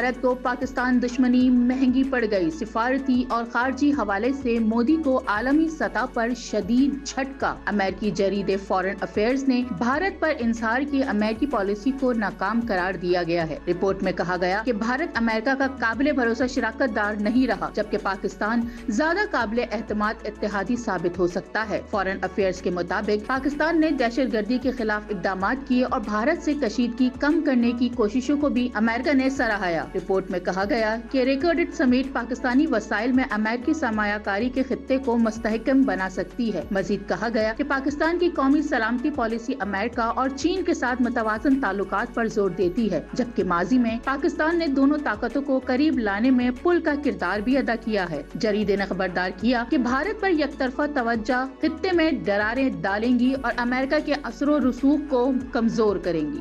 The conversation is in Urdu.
بھارت کو پاکستان دشمنی مہنگی پڑ گئی، سفارتی اور خارجی حوالے سے مودی کو عالمی سطح پر شدید جھٹکا۔ امریکی جریدے فارن افیئرز نے بھارت پر انحصار کی امریکی پالیسی کو ناکام قرار دیا گیا ہے۔ رپورٹ میں کہا گیا کہ بھارت امریکہ کا قابل بھروسہ شراکت دار نہیں رہا، جبکہ پاکستان زیادہ قابل اعتماد اتحادی ثابت ہو سکتا ہے۔ فارن افیئرز کے مطابق پاکستان نے دہشت گردی کے خلاف اقدامات کیے اور بھارت سے کشیدگی کم کرنے کی کوششوں کو بھی امریکہ نے سراہا۔ رپورٹ میں کہا گیا کہ ریکارڈڈ سمیٹ پاکستانی وسائل میں امریکی سرمایہ کاری کے خطے کو مستحکم بنا سکتی ہے۔ مزید کہا گیا کہ پاکستان کی قومی سلامتی پالیسی امریکہ اور چین کے ساتھ متوازن تعلقات پر زور دیتی ہے، جبکہ ماضی میں پاکستان نے دونوں طاقتوں کو قریب لانے میں پل کا کردار بھی ادا کیا ہے۔ جریدے نے خبردار کیا کہ بھارت پر یک طرفہ توجہ خطے میں دراریں ڈالیں گی اور امریکہ کے اثر و رسوخ کو کمزور کریں گی۔